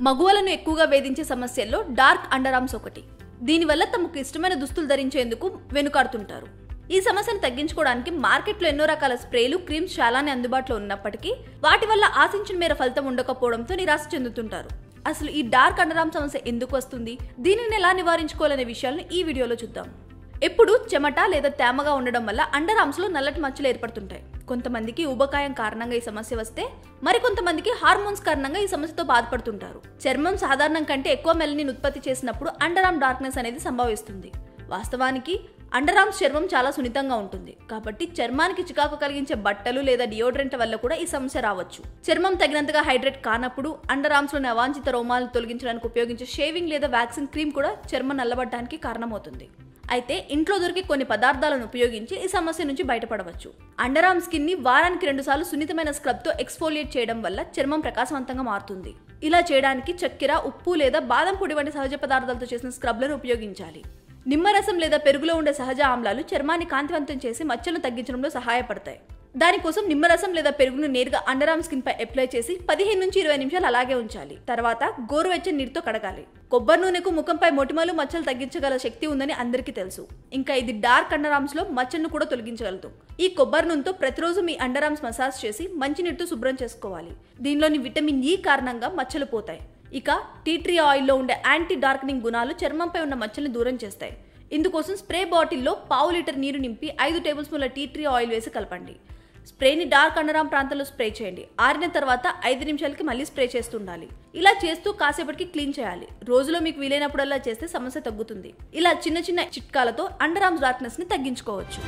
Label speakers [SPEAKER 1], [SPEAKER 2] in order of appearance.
[SPEAKER 1] మగువలను ఎక్కువగా వేధించే సమస్యల్లో డార్క్ అండర్ ఆర్మ్స్ ఒకటి. దీనివల్ల తమకు ఇష్టమైన దుస్తులు ధరించేందుకు వెనుకాడుతుంటారు. ఈ సమస్యను తగ్గించుకోవడానికి మార్కెట్లో ఎన్నో రకాల స్ప్రేలు, క్రీమ్స్ చాలానే అందుబాటులో ఉన్నప్పటికీ వాటి వల్ల ఆశించిన మేర ఫలితం ఉండకపోవడంతో నిరాశ చెందుతుంటారు. అసలు ఈ డార్క్ అండర్ ఆర్మ్ సమస్య ఎందుకు వస్తుంది, దీనిని ఎలా నివారించుకోవాలనే విషయాలను ఈ వీడియోలో చూద్దాం. ఎప్పుడు చెమట లేదా తేమగా ఉండడం వల్ల అండర్ ఆర్మ్స్ లో నల్లటి మచ్చలు ఏర్పడుతుంటాయి. కొంతమందికి ఊబకాయం కారణంగా ఈ సమస్య వస్తే, మరికొంతమందికి హార్మోన్స్ కారణంగా ఈ సమస్యతో బాధపడుతుంటారు. చర్మం సాధారణం కంటే ఎక్కువ మెలనిన్ ఉత్పత్తి చేసినప్పుడు అండర్ ఆర్మ్ డార్క్నెస్ అనేది సంభవిస్తుంది. వాస్తవానికి అండర్ ఆర్మ్స్ చర్మం చాలా సున్నితంగా ఉంటుంది కాబట్టి చర్మానికి చికాకు కలిగించే బట్టలు లేదా డియోడ్రెంట్ వల్ల కూడా ఈ సమస్య రావచ్చు. చర్మం తగినంతగా హైడ్రేట్ కానప్పుడు అండర్ ఆర్మ్స్ లోని అవాంఛిత రోమాలను తొలగించడానికి ఉపయోగించే షేవింగ్ లేదా వ్యాక్సింగ్ క్రీమ్ కూడా చర్మం నల్లబడడానికి కారణమవుతుంది. అయితే ఇంట్లో దొరికే కొన్ని పదార్థాలను ఉపయోగించి ఈ సమస్య నుంచి బయటపడవచ్చు. అండర్ ఆర్మ్ స్కిన్ ని వారానికి 2 సార్లు సున్నితమైన స్క్రబ్ తో ఎక్స్ఫోలియేట్ చేయడం వల్ల చర్మం ప్రకాశవంతంగా మారుతుంది. ఇలా చేయడానికి చక్కెర, ఉప్పు లేదా బాదం పొడి వంటి సహజ పదార్థాలతో చేసిన స్క్రబ్లను ఉపయోగించాలి. నిమ్మరసం లేదా పెరుగులో ఉండే సహజ ఆమ్లాలు చర్మాన్ని కాంతివంతం చేసి మచ్చలను తగ్గించడంలో సహాయపడతాయి. దానికోసం నిమ్మరసం లేదా పెరుగును నేరుగా అండర్ ఆర్మ్ స్కిన్ పై అప్లై చేసి 15 నుంచి 20 నిమిషాలు అలాగే ఉంచాలి. తర్వాత గోరువెచ్చని నీటితో కడగాలి. కొబ్బరి నూనెకు ముఖంపై మొటిమలు, మచ్చలు తగ్గించగల శక్తి ఉందని అందరికీ తెలుసు. ఇంకా ఇది డార్క్ అండర్ ఆర్మ్స్ లో మచ్చలను కూడా తొలగించగలదు. ఈ కొబ్బరి నూనెతో ప్రతిరోజు మీ అండర్ ఆర్మ్స్ మసాజ్ చేసి మంచి నీటితో శుభ్రం చేసుకోవాలి. దీనిలోని విటమిన్ ఈ కారణంగా మచ్చలు పోతాయి. ఇక టీ ట్రీ ఆయిల్లో ఉండే యాంటీ డార్కనింగ్ గుణాలు చర్మంపై ఉన్న మచ్చల్ని దూరం చేస్తాయి. ఇందుకోసం స్ప్రే బాటిల్లో 1/2 లీటర్ నీరు నింపి 5 టేబుల్ స్పూన్ల టీ ట్రీ ఆయిల్ వేసి కలపండి. స్ప్రేని డార్క్ అండర్ ఆర్మ్ ప్రాంతంలో స్ప్రే చేయండి. ఆరిన తర్వాత 5 నిమిషాలకి మళ్ళీ స్ప్రే చేస్తుండాలి. ఇలా చేస్తూ కాసేపటికి క్లీన్ చేయాలి. రోజులో మీకు వీలైనప్పుడల్లా చేస్తే సమస్య తగ్గుతుంది. ఇలా చిన్న చిన్న చిట్కాలతో అండర్ ఆర్మ్స్ డార్క్నెస్ ని తగ్గించుకోవచ్చు.